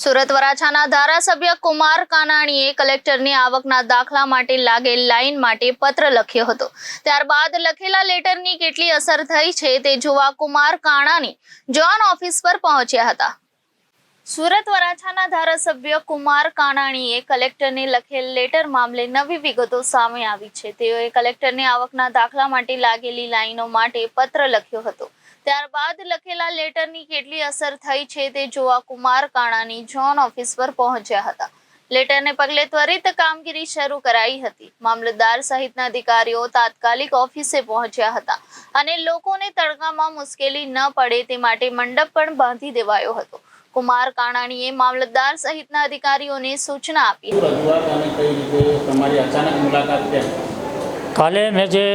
સુરત વરાછાના ધારાસભ્ય કુમાર કાનાણીએ કલેક્ટરની આવકના દાખલા માટે લાગેલ લાઈન માટે પત્ર લખ્યો હતો। ત્યારબાદ લખેલા લેટરની કેટલી અસર થઈ છે તે જોવા કુમાર કાનાણી જોન ઓફિસ પર પહોંચ્યા હતા। સુરત વરાછાના ધારાસભ્ય કુમાર કાનાણીએ કલેક્ટરને લખેલ લેટર મામલે નવી વિગતો સામે આવી છે। તેઓએ કલેક્ટરની આવકના દાખલા માટે લાગેલી લાઈનો માટે પત્ર લખ્યો હતો। ત્યારબાદ લખેલા લેટરની કેટલી અસર થઈ છે તે જોવા કુમાર કાનાણી જોન ઓફિસ પર પહોંચ્યા હતા। લેટરને પગલે ત્વરિત કામગીરી શરૂ કરાઈ હતી। મામલતદાર સહિતના અધિકારીઓ તાત્કાલિક ઓફિસે પહોંચ્યા હતા અને લોકોને તડકામાં મુશ્કેલી ન પડે તે માટે મંડપ પણ બાંધી દેવાયો હતો। કુમાર કાનાણીએ મામલતદાર સહિતના અધિકારીઓને સૂચના આપી। કાલે મેં જે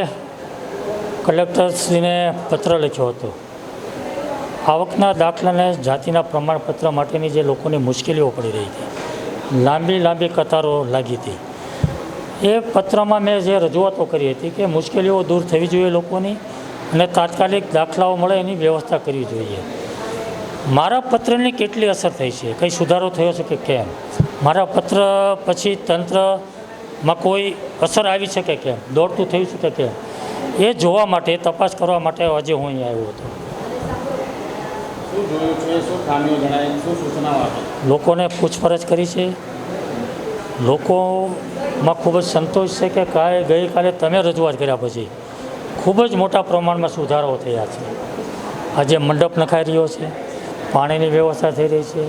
કલેક્ટરશ્રીને પત્ર લખ્યો હતો, આવકના દાખલાને જાતિના પ્રમાણપત્ર માટેની જે લોકોની મુશ્કેલીઓ પડી રહી હતી, લાંબી કતારો લાગી હતી, એ પત્રમાં મેં જે રજૂઆતો કરી હતી કે મુશ્કેલીઓ દૂર થવી જોઈએ લોકોની અને તાત્કાલિક દાખલાઓ મળે એની વ્યવસ્થા કરવી જોઈએ। મારા પત્રની કેટલી અસર થઈ છે, કંઈ સુધારો થયો છે કે કેમ, મારા પત્ર પછી તંત્રમાં કોઈ અસર આવી છે કે કેમ, દોડતું થયું છે કે કેમ, એ જોવા માટે તપાસ કરવા માટે આજે હું અહીં આવ્યો હતો। લોકોને પૂછપરછ કરી છે, લોકોમાં ખૂબ જ સંતોષ છે કે ગઈકાલે તમે રજૂઆત કર્યા પછી ખૂબ જ મોટા પ્રમાણમાં સુધારાઓ થયા છે। આજે મંડપ નખાઈ રહ્યો છે, પાણીની વ્યવસ્થા થઈ રહી છે,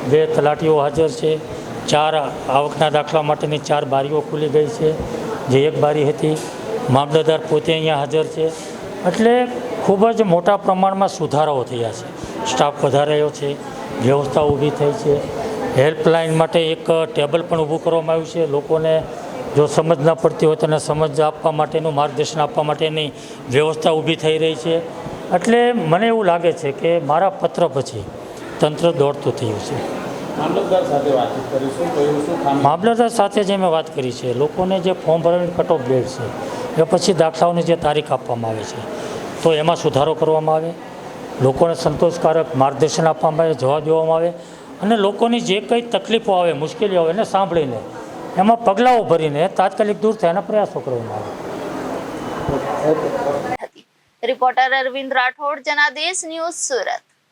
2 તલાટીઓ હાજર છે, 4 આવકના દાખલા માટેની 4 બારીઓ ખુલી ગઈ છે, જે 1 બારી હતી। મામલતદાર પોતે અહીંયા હાજર છે, એટલે ખૂબ જ મોટા પ્રમાણમાં સુધારાઓ થયા છે। સ્ટાફ વધારાયો છે, વ્યવસ્થા ઊભી થઈ છે, હેલ્પલાઇન માટે એક ટેબલ પણ ઊભું કરવામાં આવ્યું છે। લોકોને જો સમજ ન પડતી હોય તેને સમજ આપવા માટેનું માર્ગદર્શન આપવા માટેની વ્યવસ્થા ઊભી થઈ રહી છે। એટલે મને એવું લાગે છે કે મારા પત્ર પછી તંત્ર દોડતું થયું છે। મામલતદાર સાથે જે મેં વાત કરી છે, લોકોને જે ફોર્મ ભરવાની કટ ઓફ ડેટ છે એ પછી દાખલાઓની જે તારીખ આપવામાં આવે છે તો એમાં સુધારો કરવામાં આવે, લોકોને સંતોષકારક માર્ગદર્શન આપવામાં આવે, જવાબ દેવામાં આવે અને લોકોની જે કંઈ તકલીફો આવે, મુશ્કેલીઓ આવે એને સાંભળીને એમાં પગલાઓ ભરીને તાત્કાલિક દૂર થયાના પ્રયાસો કરવામાં આવે। Reporter Arvind Rathod, Janadesh news, Surat.